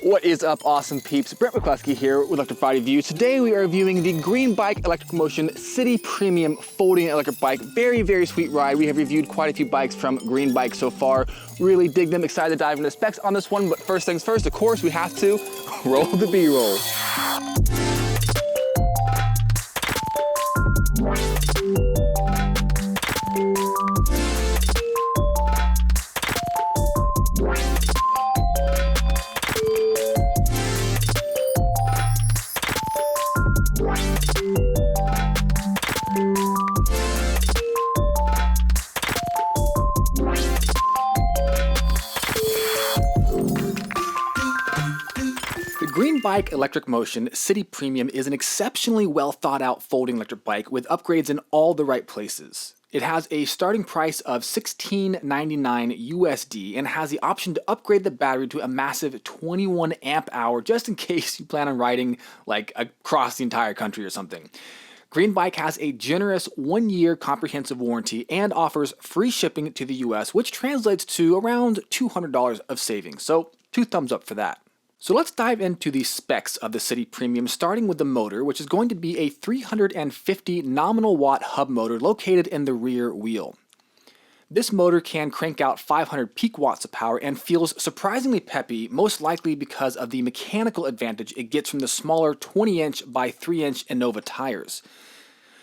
What is up, awesome peeps? Brent McCluskey here with Electrified Review. Today we are reviewing the Green Bike Electric Motion City Premium Folding Electric Bike. Very, very sweet ride. We have reviewed quite a few bikes from Green Bike so far. Really dig them. Excited to dive into the specs on this one. But first things first, of course, we have to roll the B-roll. The Green Bike Electric Motion City Premium is an exceptionally well thought out folding electric bike with upgrades in all the right places. It has a starting price of $16.99 USD and has the option to upgrade the battery to a massive 21 amp hour just in case you plan on riding like across the entire country or something. Green Bike has a generous 1-year comprehensive warranty and offers free shipping to the US, which translates to around $200 of savings. So 2 thumbs up for that. So let's dive into the specs of the City Premium, starting with the motor, which is going to be a 350 nominal watt hub motor located in the rear wheel. This motor can crank out 500 peak watts of power and feels surprisingly peppy, most likely because of the mechanical advantage it gets from the smaller 20-inch by 3-inch Innova tires.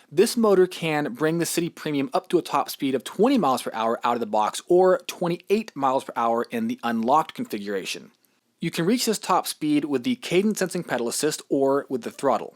This motor can bring the City Premium up to a top speed of 20 miles per hour out of the box or 28 miles per hour in the unlocked configuration. You can reach this top speed with the cadence sensing pedal assist or with the throttle.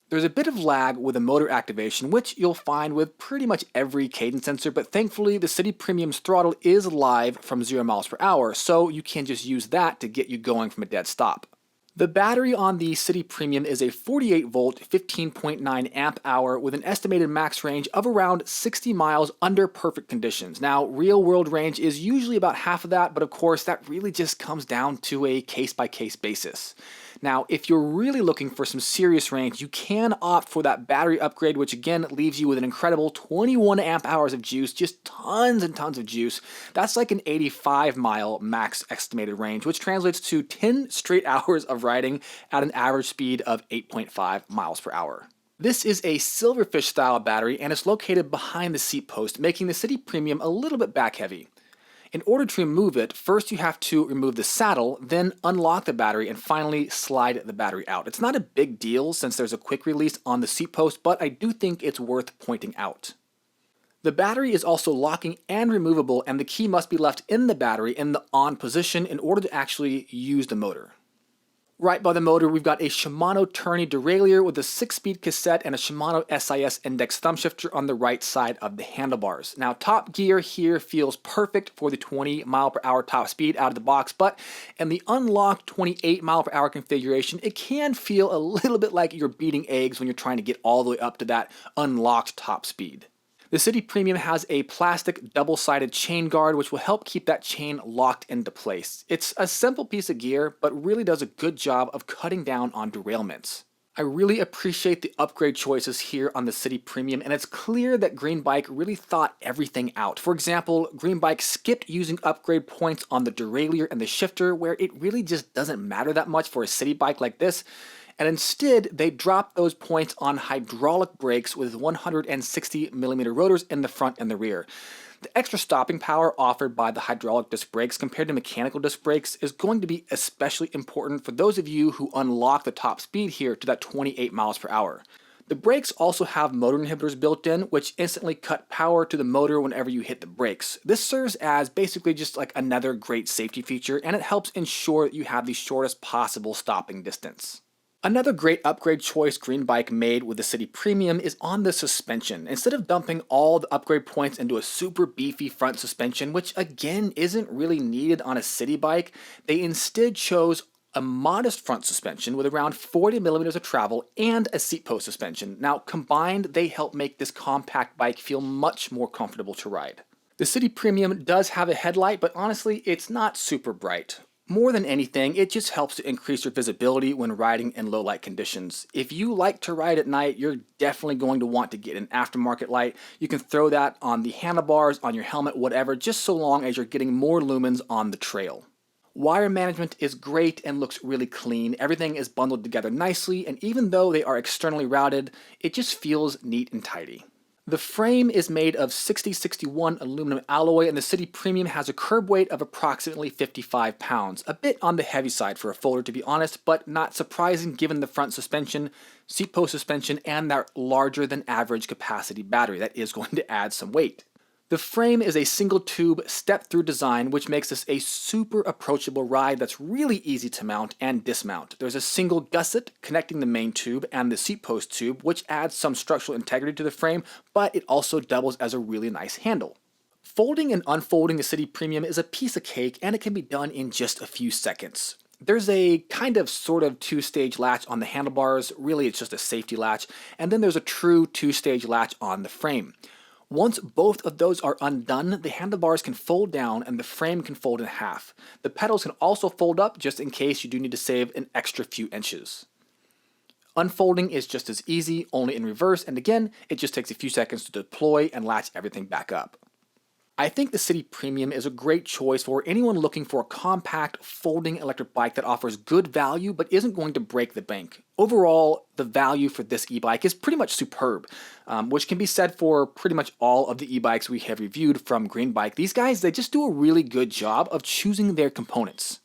There's a bit of lag with the motor activation, which you'll find with pretty much every cadence sensor, but thankfully the City Premium's throttle is live from 0 miles per hour, so you can just use that to get you going from a dead stop. The battery on the City Premium is a 48 volt, 15.9 amp hour with an estimated max range of around 60 miles under perfect conditions. Now, real world range is usually about half of that, but of course that really just comes down to a case by case basis. Now, if you're really looking for some serious range, you can opt for that battery upgrade, which again leaves you with an incredible 21 amp hours of juice, just tons and tons of juice. That's like an 85 mile max estimated range, which translates to 10 straight hours of riding at an average speed of 8.5 miles per hour. This is a silverfish style battery and it's located behind the seat post, making the City Premium a little bit back heavy. In order to remove it, first you have to remove the saddle, then unlock the battery, and finally slide the battery out. It's not a big deal since there's a quick release on the seat post, but I do think it's worth pointing out. The battery is also locking and removable, and the key must be left in the battery in the on position in order to actually use the motor. Right by the motor, we've got a Shimano Tourney derailleur with a 6-speed cassette and a Shimano SIS index thumb shifter on the right side of the handlebars. Now, top gear here feels perfect for the 20 mile per hour top speed out of the box, but in the unlocked 28 mile per hour configuration, it can feel a little bit like you're beating eggs when you're trying to get all the way up to that unlocked top speed. The City Premium has a plastic double-sided chain guard which will help keep that chain locked into place. It's a simple piece of gear, but really does a good job of cutting down on derailments. I really appreciate the upgrade choices here on the City Premium, and it's clear that Green Bike really thought everything out. For example, Green Bike skipped using upgrade points on the derailleur and the shifter, where it really just doesn't matter that much for a city bike like this. And instead, they dropped those points on hydraulic brakes with 160mm rotors in the front and the rear. The extra stopping power offered by the hydraulic disc brakes compared to mechanical disc brakes is going to be especially important for those of you who unlock the top speed here to that 28 miles per hour. The brakes also have motor inhibitors built in, which instantly cut power to the motor whenever you hit the brakes. This serves as basically just like another great safety feature, and it helps ensure that you have the shortest possible stopping distance. Another great upgrade choice Green Bike made with the City Premium is on the suspension. Instead of dumping all the upgrade points into a super beefy front suspension, which again isn't really needed on a city bike, they instead chose a modest front suspension with around 40mm of travel and a seat post suspension. Now combined, they help make this compact bike feel much more comfortable to ride. The City Premium does have a headlight, but honestly, it's not super bright. More than anything, it just helps to increase your visibility when riding in low light conditions. If you like to ride at night, you're definitely going to want to get an aftermarket light. You can throw that on the handlebars, on your helmet, whatever, just so long as you're getting more lumens on the trail. Wire management is great and looks really clean. Everything is bundled together nicely, and even though they are externally routed, it just feels neat and tidy. The frame is made of 6061 aluminum alloy, and the City Premium has a curb weight of approximately 55 pounds. A bit on the heavy side for a folder, to be honest, but not surprising given the front suspension, seat post suspension, and that larger than average capacity battery. That is going to add some weight. The frame is a single tube step-through design, which makes this a super approachable ride that's really easy to mount and dismount. There's a single gusset connecting the main tube and the seat post tube, which adds some structural integrity to the frame, but it also doubles as a really nice handle. Folding and unfolding the City Premium is a piece of cake, and it can be done in just a few seconds. There's a kind of sort of two-stage latch on the handlebars, really it's just a safety latch, and then there's a true two-stage latch on the frame. Once both of those are undone, the handlebars can fold down and the frame can fold in half. The pedals can also fold up just in case you do need to save an extra few inches. Unfolding is just as easy, only in reverse, and again, it just takes a few seconds to deploy and latch everything back up. I think the City Premium is a great choice for anyone looking for a compact, folding electric bike that offers good value but isn't going to break the bank. Overall, the value for this e-bike is pretty much superb, which can be said for pretty much all of the e-bikes we have reviewed from Green Bike. These guys, they just do a really good job of choosing their components.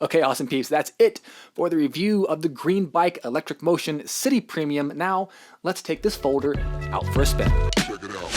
Okay, awesome peeps, that's it for the review of the Green Bike Electric Motion City Premium. Now, let's take this folder out for a spin. Check it out.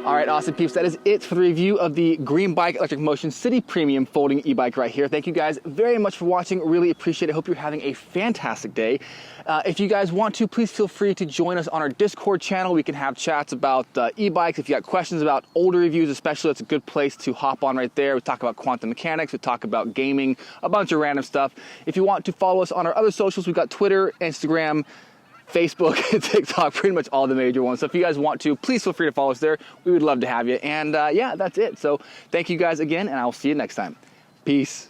All right, awesome peeps, that is it for the review of the Green Bike Electric Motion City Premium folding e-bike right here. Thank you guys very much for watching. Really appreciate it. Hope you're having a fantastic day. If you guys want to, please feel free to join us on our Discord channel. We can have chats about e-bikes. If you got questions about older reviews especially, it's a good place to hop on right there. We talk about quantum mechanics, we talk about gaming, a bunch of random stuff. If you want to follow us on our other socials, we've got Twitter, Instagram, Facebook, TikTok, pretty much all the major ones. So if you guys want to, please feel free to follow us there. We would love to have you. And yeah, that's it. So thank you guys again, and I will see you next time. Peace.